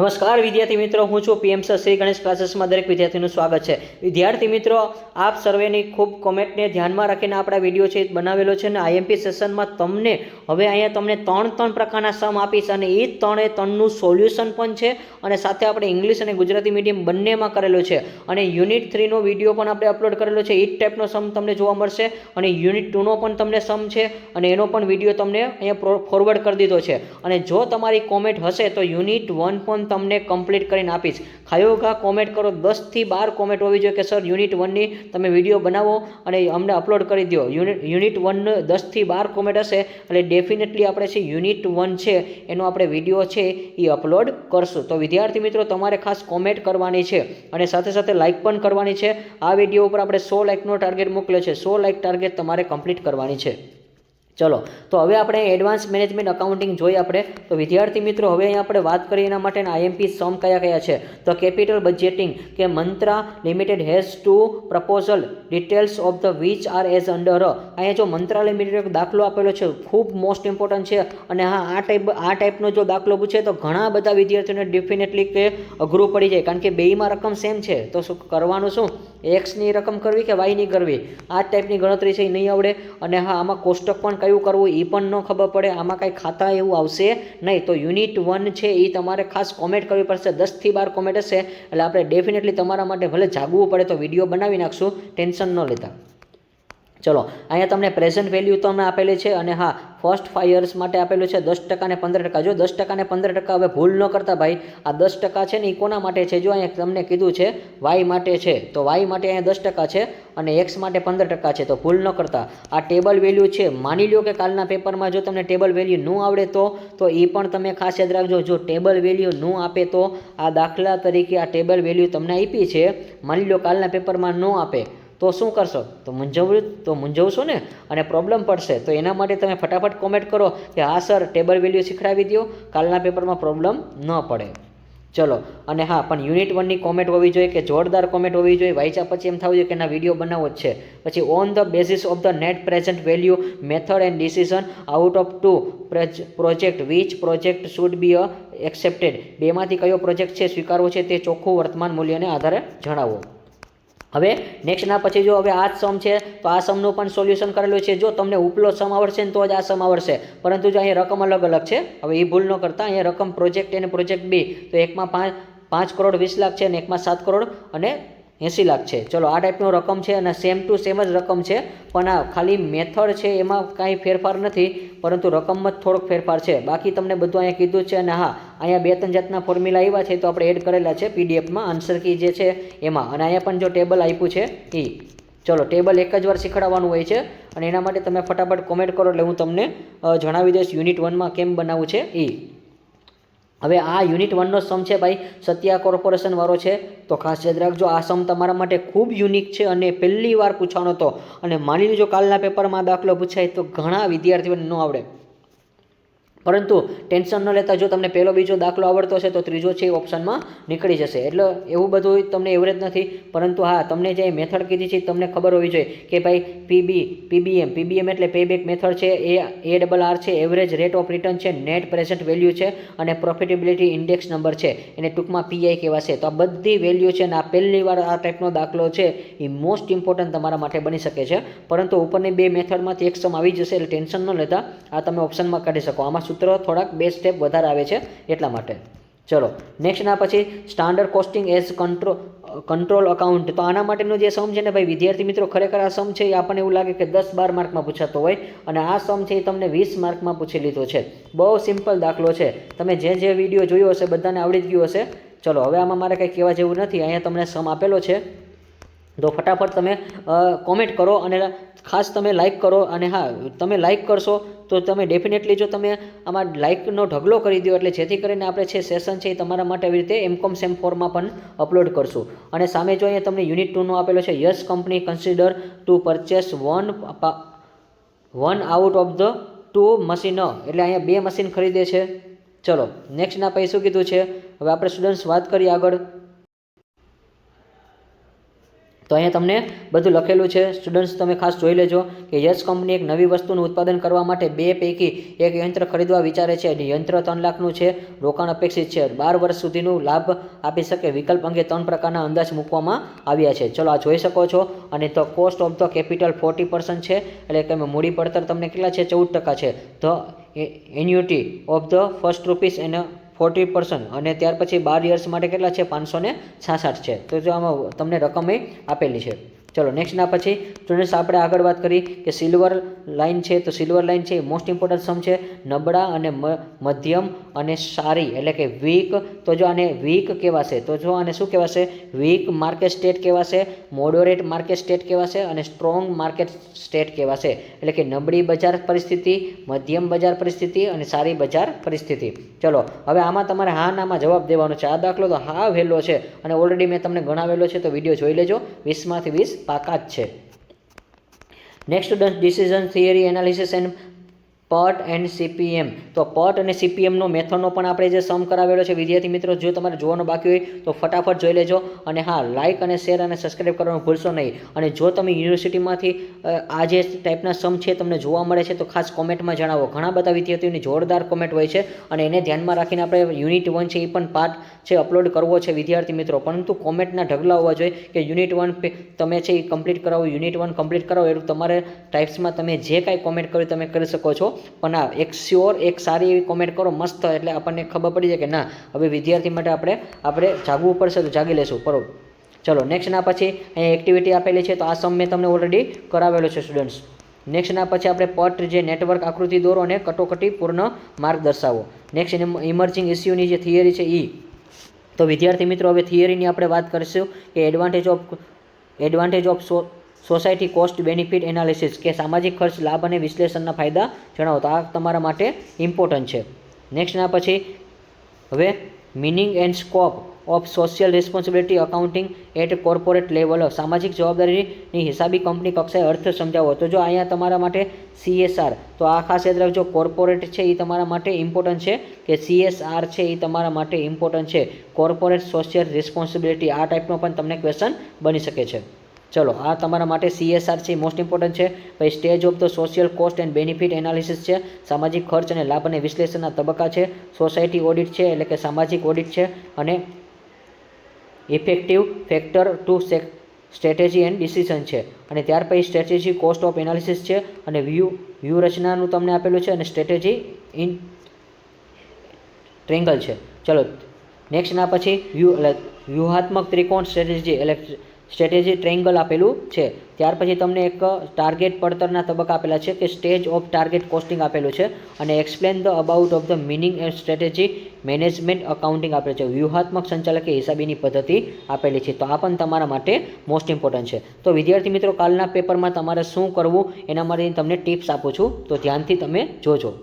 નમસ્કાર વિદ્યાર્થી મિત્રો, હું છું પીએમ સર શ્રી ગણેશ ક્લાસીસમાં દરેક વિદ્યાર્થીનું સ્વાગત છે. વિદ્યાર્થી મિત્રો, આપ સર્વેની ખૂબ કોમેન્ટને ધ્યાનમાં રાખીને આપણા વિડીયો છે બનાવેલો છે અને આઈએમપી સેશનમાં તમને હવે અહીંયા તમને ત્રણ પ્રકારના સમ આપીશ અને એ ત્રણનું સોલ્યુશન પણ છે અને સાથે આપણે ઇંગ્લિશ અને ગુજરાતી મીડિયમ બંનેમાં કરેલો છે અને યુનિટ 3નો વિડીયો પણ આપણે અપલોડ કરેલો છે. એ જ ટાઈપનો સમ તમને જોવા મળશે અને યુનિટ 2નો પણ તમને સમ છે અને એનો પણ વિડીયો તમને અહીંયા ફોરવર્ડ કરી દીધો છે. અને જો તમારી કોમેન્ટ હશે તો યુનિટ 1 પણ તમને કમ્પ્લીટ કરીને આપીશ. ખાયોગા કોમેન્ટ કરો, 10 થી 12 કોમેન્ટ હોવી જોઈએ કે સર યુનિટ 1ની તમે વિડીયો બનાવો અને અમને અપલોડ કરી દો. યુનિટ 1 10 થી 12 કોમેન્ટ હશે એટલે ડેફિનેટલી આપણે છે યુનિટ 1 છે એનો આપણે વિડીયો છે એ અપલોડ કરશું. તો વિદ્યાર્થી મિત્રો, તમારે ખાસ કોમેન્ટ કરવાની છે અને સાથે સાથે લાઇક પણ કરવાની છે. આ વિડીયો ઉપર આપણે 100 લાઇકનો ટાર્ગેટ મૂકેલો છે. 100 લાઇક ટાર્ગેટ તમારે કમ્પ્લીટ કરવાની છે. ચલો, તો હવે આપણે એડવાન્સ મેનેજમેન્ટ અકાઉન્ટિંગ જોઈએ આપણે. તો વિદ્યાર્થી મિત્રો, હવે અહીંયા આપણે વાત કરીએ એના માટેના આઈએમપી સમ કયા છે. તો કેપિટલ બજેટિંગ કે Mantra limited has two proposal details of the which are as under. અહીંયા જો મંત્રા લિમિટેડ દાખલો આપેલો છે, ખૂબ મોસ્ટ ઇમ્પોર્ટન્ટ છે. અને હા, આ ટાઈપનો જો દાખલો પૂછે તો ઘણા બધા વિદ્યાર્થીઓને ડેફિનેટલી કે અઘરું પડી જાય, કારણ કે બેયમાં રકમ સેમ છે. તો શું કરવાનું? શું એક્સની રકમ કરવી કે વાયની કરવી? આ ટાઈપની ગણતરી છે એ નહીં આવડે. અને હા, આમાં કોષ્ટક પણ કયું કરવું એ પણ ન ખબર પડે. આમાં કાંઈ ખાતા એવું આવશે નહીં. તો યુનિટ 1 છે એ તમારે ખાસ કોમેન્ટ કરવી પડશે. 10 થી 12 કોમેન્ટ હશે એટલે આપણે ડેફિનેટલી તમારા માટે ભલે જાગવું પડે તો વિડીયો બનાવી નાખશું, ટેન્શન ન લેતા. ચલો, અહીંયા તમને પ્રેઝન્ટ વેલ્યુ તમને આપેલી છે અને હા, ફર્સ્ટ 5 યર્સ માટે આપેલું છે 10% ને 15%. જો 10% ને 15% હવે ભૂલ ન કરતા ભાઈ, આ 10% છે ને એ કોના માટે છે? જો અહીંયા તમને કીધું છે વાય માટે છે, તો વાય માટે અહીંયા 10% છે અને એક્સ માટે 15% છે. તો ભૂલ ન કરતા. આ ટેબલ વેલ્યુ છે. માની લો કે કાલના પેપરમાં જો તમને ટેબલ વેલ્યુ ન આવડે તો એ પણ તમે ખાસ યાદ રાખજો. જો ટેબલ વેલ્યુ ન આપે તો આ દાખલા તરીકે આ ટેબલ વેલ્યુ તમને આપી છે, માની લો કાલના પેપરમાં ન આપે તો શું કરશો? તો મૂંઝવશો ને અને પ્રોબ્લેમ પડશે. તો એના માટે તમે ફટાફટ કોમેન્ટ કરો કે હા સર, ટેબલ વેલ્યુ શીખડાવી દો, કાલના પેપરમાં પ્રોબ્લેમ ન પડે. ચલો, અને હા, પણ યુનિટ 1ની કોમેન્ટ હોવી જોઈએ કે જોરદાર કોમેન્ટ હોવી જોઈએ. વાંચ્યા પછી એમ થવું જોઈએ કે ના, વિડીયો બનાવવો જ છે. પછી on the basis of the net present value method and decision out of 2 project which project should be accepted. બેમાંથી કયો પ્રોજેક્ટ છે સ્વીકારવો છે તે ચોખ્ખું વર્તમાન મૂલ્યને આધારે જણાવો. હવે નેક્સ્ટના પછી જો હવે આ જ સમ છે તો આ સમનું પણ સોલ્યુશન કરેલું છે. જો તમને ઉપલો સમ આવડશે ને તો જ આ સમ આવડશે, પરંતુ જો અહીંયા રકમ અલગ છે. હવે એ ભૂલ ન કરતા. અહીંયા રકમ પ્રોજેક્ટ એ અને પ્રોજેક્ટ બી, તો એકમાં 5 કરોડ 20 લાખ છે અને એકમાં 7 કરોડ અને 80 લાખ છે. ચલો, આ ટાઈપનો રકમ છે અને સેમ ટુ સેમ જ રકમ છે, પણ આ ખાલી મેથડ છે એમાં કાંઈ ફેરફાર નથી, પરંતુ રકમમાં જ થોડોક ફેરફાર છે. બાકી તમને બધું અહીંયા કીધું છે. અને હા, અહીંયા 2-3 જાતના ફોર્મ્યુલા આવ્યા છે તો આપણે એડ કરેલા છે પીડીએફમાં, આન્સર કી જે છે એમાં. અને અહીંયા પણ જો ટેબલ આપ્યું છે એ. ચલો, ટેબલ એક જ વાર શીખવાડવાનું હોય છે અને એના માટે તમે ફટાફટ કોમેન્ટ કરો એટલે હું તમને જણાવી દઈશ યુનિટ 1માં કેમ બનાવવું છે એ. હવે આ યુનિટ 1નો સમ છે ભાઈ, સત્યા કોર્પોરેશન વાળો છે. તો ખાસ યાદ રાખજો, આ સમ તમારા માટે ખૂબ યુનિક છે અને પહેલી વાર પૂછવાનો હતો. અને માની લીજો કાલના પેપરમાં દાખલો પૂછાય તો ઘણા વિદ્યાર્થીઓને ન આવડે, પરંતુ ટેન્શન ન લેતા. જો તમને પહેલો બીજો દાખલો આવડતો હશે તો ત્રીજો છે એ ઓપ્શનમાં નીકળી જશે. એટલે એવું બધું તમને એવરેજ નથી, પરંતુ હા, તમને જે મેથડ કીધી છે તમને ખબર હોવી જોઈએ કે ભાઈ પીબીએમ એટલે પેબેક મેથડ છે, ARR છે, એવરેજ રેટ ઓફ રિટર્ન છે, નેટ પ્રેઝન્ટ વેલ્યુ છે અને પ્રોફિટેબિલિટી ઇન્ડેક્સ નંબર છે, એને ટૂંકમાં પીઆઈ કહેવાશે. તો આ બધી વેલ્યુ છે અને આ પહેલી વાર આ ટાઈપનો દાખલો છે એ મોસ્ટ ઇમ્પોર્ટન્ટ તમારા માટે બની શકે છે. પરંતુ ઉપરની બે મેથડમાંથી એક સમ આવી જશે એટલે ટેન્શન ન લેતા, આ તમે ઓપ્શનમાં કાઢી શકો. આમાં સૂત્ર થોડાક 2 સ્ટેપ વધારે આવે છે એટલા માટે. ચલો, નેક્સ્ટના પછી standard costing as control account. તો આના માટેનો જે સમ છે ને ભાઈ વિદ્યાર્થી મિત્રો, ખરેખર આ સમ છે એ આપણને એવું લાગે કે 10-12 માર્કમાં પૂછાતો હોય અને આ સમ છે એ તમને 20 માર્કમાં પૂછી લીધો છે. બહુ સિમ્પલ દાખલો છે. તમે જે વિડીયો જોયો હશે બધાને આવડી જ ગયું હશે. ચલો, હવે આમાં મારે કંઈ કહેવા જેવું નથી. અહીંયા તમને સમ આપેલો છે તો ફટાફટ તમે કોમેન્ટ કરો અને ખાસ તમે લાઇક કરો. અને હા, તમે લાઇક કરશો તો તમે ડેફિનેટલી જો તમે આમાં લાઇકનો ઢગલો કરી દો એટલે જેથી કરીને આપણે છે સેશન છે એ તમારા માટે આવી રીતે MCOM સેમ ફોરમાં પણ અપલોડ કરશું. અને સામે જો અહીંયા તમને યુનિટ 2નો આપેલો છે, yes company consider to purchase one out of the 2 machine. એટલે અહીંયા 2 મશીન ખરીદે છે. ચલો, નેક્સ્ટના પછી શું કીધું છે? હવે આપણે સ્ટુડન્ટ્સ વાત કરીએ આગળ. તો અહીંયા તમને બધું લખેલું છે સ્ટુડન્ટ્સ, તમે ખાસ જોઈ લેજો કે યસ કંપની એક નવી વસ્તુનું ઉત્પાદન કરવા માટે 2 પૈકી એક યંત્ર ખરીદવા વિચારે છે. યંત્ર 3 લાખનું છે. રોકાણ અપેક્ષિત છે. 12 વર્ષ સુધીનું લાભ આપી શકે. વિકલ્પ અંગે 3 પ્રકારના અંદાજ મૂકવામાં આવ્યા છે. ચલો આ જોઈ શકો છો. અને the cost of the capital 40% છે, એટલે કે મૂડી પડતર તમને કેટલા છે? 14% છે. The annuity of the first rupees એને 40%, અને ત્યાર પછી 12 યર્સ માટે કેટલા છે? 566 છે. તો જો આમાં તમને રકમ આપેલી છે. ચલો નેક્સ્ટના પછી સ્ટુડન્ટ્સ આપણે આગળ વાત કરી કે સિલ્વર લાઇન છે. તો સિલ્વર લાઇન છે એ મોસ્ટ ઇમ્પોર્ટન્ટ સમ છે. નબળા અને મધ્યમ અને સારી એટલે કે વીક. તો જો આને વીક કહેવાશે, તો જો આને શું કહેવાશે? વીક માર્કેટ સ્ટેટ કહેવાશે, મોડરેટ માર્કેટ સ્ટેટ કહેવાશે અને સ્ટ્રોંગ માર્કેટ સ્ટેટ કહેવાશે. એટલે કે નબળી બજાર પરિસ્થિતિ, મધ્યમ બજાર પરિસ્થિતિ અને સારી બજાર પરિસ્થિતિ. ચલો હવે આમાં તમારે હા નામાં જવાબ દેવાનો છે. આ દાખલો તો હા વહેલો છે અને ઓલરેડી મેં તમને ગણાવેલો છે, તો વિડીયો જોઈ લેજો. 20માંથી 20 પાકા જ છે. Next student decision theory analysis and પટ એન્ડ સીપીએમ. તો પટ અને સીપીએમનો મેથડનો પણ આપણે જે સમ કરાવેલો છે વિદ્યાર્થી મિત્રો, જો તમારે જોવાનો બાકી હોય તો ફટાફટ જોઈ લેજો. અને હા, લાઇક અને શેર અને સબસ્ક્રાઈબ કરવાનું ભૂલશો નહીં. અને જો તમે યુનિવર્સિટીમાંથી આ જે ટાઈપના સમ છે તમને જોવા મળે છે તો ખાસ કોમેન્ટમાં જણાવો. ઘણા બધા વિદ્યાર્થીઓની જોરદાર કોમેન્ટ હોય છે અને એને ધ્યાનમાં રાખીને આપણે યુનિટ 1 છે એ પણ પાર્ટ છે અપલોડ કરવો છે વિદ્યાર્થી મિત્રો. પરંતુ કોમેન્ટના ઢગલા હોવા જોઈએ કે યુનિટ 1 તમે છે એ કમ્પ્લીટ કરાવો, યુનિટ 1 કમ્પ્લીટ કરાવો. એટલું તમારે ટાઈપ્સમાં તમે જે કાંઈ કોમેન્ટ કરી તમે કરી શકો છો. પણ આ એક શ્યોર એક સારી એવી કોમેન્ટ કરો મસ્ત, એટલે આપણને ખબર પડી જાય કે ના હવે વિદ્યાર્થી માટે આપણે જાગવું પડશે, તો જાગી લેશું. બરોબર. ચલો નેક્સ્ટના પછી અહીંયા એક્ટિવિટી આપેલી છે. તો આ સમ મેં તમને ઓલરેડી કરાવેલો છે સ્ટુડન્ટ્સ. નેક્સ્ટના પછી આપણે પટ જે નેટવર્ક આકૃતિ દોરો અને કટોકટી પૂર્ણ માર્ગ દર્શાવો. નેક્સ્ટ ઇમર્જિંગ ઇસ્યુની જે થિયરી છે એ. તો વિદ્યાર્થી મિત્રો હવે થિયરીની આપણે વાત કરીશું કે advantage of society cost benefit analysis, કે સામાજિક ખર્ચ લાભ અને વિશ્લેષણના ફાયદા જણાવો. તો આ તમારા માટે ઇમ્પોર્ટન્ટ છે. નેક્સ્ટના પછી હવે meaning and scope of social responsibility accounting at corporate level. સામાજિક જવાબદારીની હિસાબી કંપની કક્ષાએ અર્થ સમજાવો. તો જો અહીંયા તમારા માટે CSR, તો આ ખાસ યાદ રાખજો. કોર્પોરેટ છે એ તમારા માટે ઇમ્પોર્ટન્ટ છે, કે CSR છે એ તમારા માટે ઇમ્પોર્ટન્ટ છે. કોર્પોરેટ સોશિયલ રિસ્પોન્સિબિલિટી આ ટાઈપનો પણ તમને ક્વેશ્ચન બની શકે છે. ચલો આ તમારા માટે CSR છે મોસ્ટ ઇમ્પોર્ટન્ટ છે. પછી stage of the social cost and benefit analysis છે. સામાજિક ખર્ચ અને લાભ અને વિશ્લેષણના તબક્કા છે. સોસાયટી ઓડિટ છે એટલે કે સામાજિક ઓડિટ છે. અને effective factor to strategy and decision છે. અને ત્યાર પછી સ્ટ્રેટેજી કોસ્ટ ઓફ એનાલિસિસ છે. અને વ્યૂહરચનાનું તમને આપેલું છે. અને સ્ટ્રેટેજી ઇન ટ્રેંગલ છે. ચલો નેક્સ્ટના પછી વ્યૂહાત્મક ત્રિકોણ સ્ટ્રેટેજી એટલે સ્ટ્રેટેજી ટ્રેંગલ આપેલું છે. ત્યાર પછી તમને એક ટાર્ગેટ પડતરના તબક્કા આપેલા છે, કે સ્ટેજ ઓફ ટાર્ગેટ કોસ્ટિંગ આપેલું છે. અને explain the about of the meaning and strategy management accounting આપેલું છે. વ્યૂહાત્મક સંચાલકીય હિસાબીની પદ્ધતિ આપેલી છે. તો આ પણ તમારા માટે મોસ્ટ ઇમ્પોર્ટન્ટ છે. તો વિદ્યાર્થી મિત્રો કાલના પેપરમાં તમારે શું કરવું એના માટે તમને ટિપ્સ આપું છું, તો ધ્યાનથી તમે જોજો.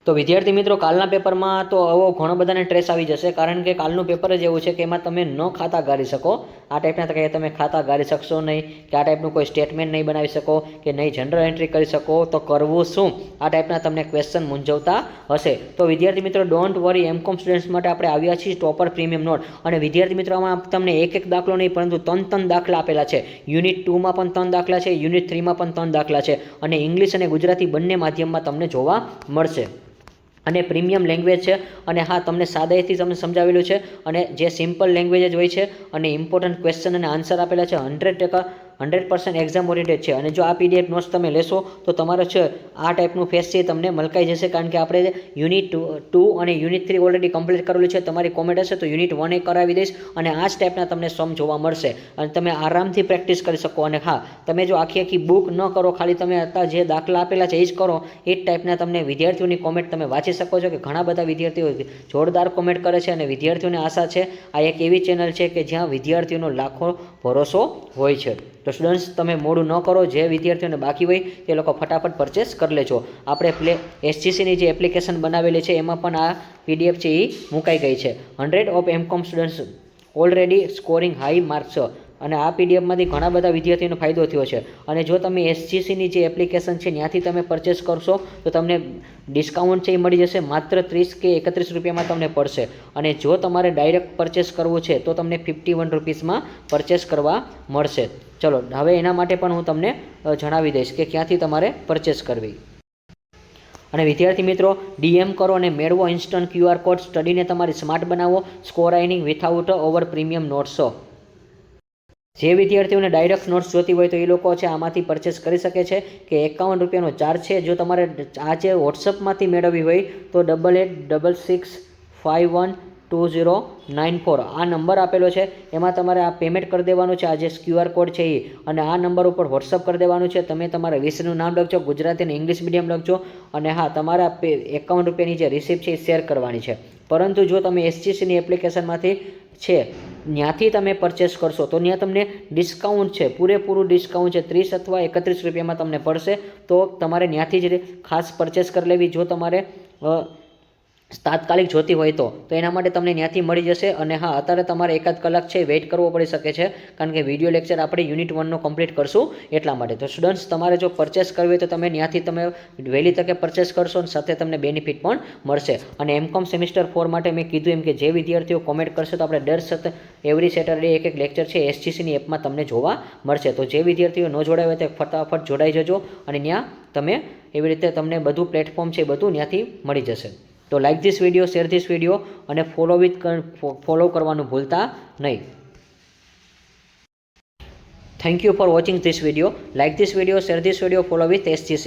તો વિદ્યાર્થી મિત્રો કાલના પેપરમાં તો આવો ઘણો બધાને સ્ટ્રેસ આવી જશે, કારણ કે કાલનું પેપર જ એવું છે કે એમાં તમે ન ખાતા ગાળી શકો. આ ટાઈપના કે તમે ખાતા ગાળી શકશો નહીં, કે આ ટાઈપનું કોઈ સ્ટેટમેન્ટ નહીં બનાવી શકો, કે નહીં જનરલ એન્ટ્રી કરી શકો, તો કરવું શું? આ ટાઈપના તમને ક્વેશ્ચન મૂંઝવતા હશે. તો વિદ્યાર્થી મિત્રો ડોન્ટ વરી, એમકોમ સ્ટુડન્ટ્સ માટે આપણે આવ્યા છીએ ટોપર પ્રીમિયમ નોટ. અને વિદ્યાર્થી મિત્રો આમાં તમને એક દાખલો નહીં પરંતુ 3 દાખલા આપેલા છે. યુનિટ 2માં પણ 3 દાખલા છે, યુનિટ 3માં પણ 3 દાખલા છે. અને ઇંગ્લિશ અને ગુજરાતી બંને માધ્યમમાં તમને જોવા મળશે. અને પ્રીમિયમ લેંગ્વેજ છે. અને હા, તમને સાદાઈથી તમને સમજાવેલું છે. અને જે સિમ્પલ લેંગ્વેજ જ હોય છે. અને ઇમ્પોર્ટન્ટ ક્વેશ્ચન અને આન્સર આપેલા છે. 100% એક્ઝામ ઓરિએન્ટેડ છે. અને જો આ PDF નોટ્સ તમે લેશો તો તમારો છે આ ટાઈપનું ફેસ છે તમને મલકાઈ જશે, કારણ કે આપણે યુનિટ 2 અને યુનિટ 3 ઓલરેડી કમ્પ્લીટ કરેલું છે. તમારી કોમેન્ટ હશે તો યુનિટ 1 એ કરાવી દઈશ, અને આ જ ટાઈપના તમને સમ જોવા મળશે અને તમે આરામથી પ્રેક્ટિસ કરી શકો. અને હા, તમે જો આખી બુક ન કરો, ખાલી તમે અત્યારે જે દાખલા આપેલા છે એ જ કરો, એ જ ટાઈપના તમને વિદ્યાર્થીઓની કોમેન્ટ તમે વાંચી શકો છો. કે ઘણા બધા વિદ્યાર્થીઓ જોરદાર કોમેન્ટ કરે છે, અને વિદ્યાર્થીઓને આશા છે આ એક એવી ચેનલ છે કે જ્યાં વિદ્યાર્થીઓનો લાખો ભરોસો હોય છે. તો સ્ટુડન્ટ્સ તમે મોડું ન કરો, જે વિદ્યાર્થીઓને બાકી હોય તે લોકો ફટાફટ પરચેસ કરી લેજો. આપણે SGCની જે એપ્લિકેશન બનાવેલી છે એમાં પણ આ PDF છે એ મુકાઈ ગઈ છે. 100 of MCOM students already scoring high marks. અને આ પીડીએફમાંથી ઘણા બધા વિદ્યાર્થીઓને ફાયદો થયો છે. અને જો તમે એસજીસીની જે એપ્લિકેશન છે ત્યાંથી તમે પરચેસ કરશો તો તમને ડિસ્કાઉન્ટ છે એ મળી જશે. માત્ર 30 કે 31 રૂપિયામાં તમને પડશે. અને જો તમારે ડાયરેક્ટ પરચેસ કરવું છે તો તમને 51 રૂપીસમાં પરચેસ કરવા મળશે. ચલો હવે એના માટે પણ હું તમને જણાવી દઈશ કે ક્યાંથી તમારે પરચેસ કરવી. અને વિદ્યાર્થી મિત્રો, ડીએમ કરો અને મેળવો ઇન્સ્ટન્ટ QR કોડ. સ્ટડીને તમારી સ્માર્ટ બનાવો. સ્કોરાઇનિંગ વિથઆઉટ ઓવર પ્રીમિયમ નોટ્સો. જે વિદ્યાર્થીઓને ડાયરેક્ટ નોટ્સ જોતી હોય તો એ લોકો છે આમાંથી પરચેસ કરી શકે છે કે 51 રૂપિયાનો ચાર્જ છે. જો તમારે આ જે વોટ્સઅપમાંથી મેળવવી હોય તો 8866512094 આ નંબર આપેલો છે. એમાં તમારે આ પેમેન્ટ કરી દેવાનું છે, આ જે QR કોડ છે એ, અને આ નંબર ઉપર વોટ્સઅપ કરી દેવાનું છે. તમે તમારા વિષયનું નામ લખજો, ગુજરાતી અને ઇંગ્લિશ મીડિયમ લખજો, અને હા, તમારા 51 રૂપિયાની જે રિસિપ્ટ છે એ શેર કરવાની છે. પરંતુ જો તમે એસજીસીની એપ્લિકેશનમાંથી છે ત્યાંથી તમે પરચેસ કરશો તો ત્યાં તમને ડિસ્કાઉન્ટ છે, પૂરેપૂરું ડિસ્કાઉન્ટ છે, 30 અથવા 31 રૂપિયામાં તમને પડશે. તો તમારે ત્યાંથી જ ખાસ પરચેસ કરી લેવી જો તમારે તાત્કાલિક જોતી હોય તો એના માટે તમને ત્યાંથી મળી જશે. અને હા, અત્યારે તમારે 1 કલાક છે વેઇટ કરવો પડી શકે છે, કારણ કે વિડીયો લેક્ચર આપણે યુનિટ 1નો કમ્પ્લીટ કરશું એટલા માટે. તો સ્ટુડન્ટ્સ, તમારે જો પરચેસ કરવી હોય તો તમે ત્યાંથી તમે વહેલી તકે પરચેસ કરશો અને સાથે તમને બેનિફિટ પણ મળશે. અને એમકોમ સેમિસ્ટર 4 માટે મેં કીધું એમ કે જે વિદ્યાર્થીઓ કોમેન્ટ કરશે તો આપણે એવરી સેટરડે એક લેક્ચર છે એસજીસીની એપમાં તમને જોવા મળશે. તો જે વિદ્યાર્થીઓ ન જોડાય હોય તે ફટાફટ જોડાઈ જજો, અને ત્યાં તમે એવી રીતે તમને બધું પ્લેટફોર્મ છે બધું ત્યાંથી મળી જશે. તો like this video, share this video, અને ફોલો કરવાનું ભૂલતા નહીં. Thank you for watching this video. Like this video, share this video, follow with SGC.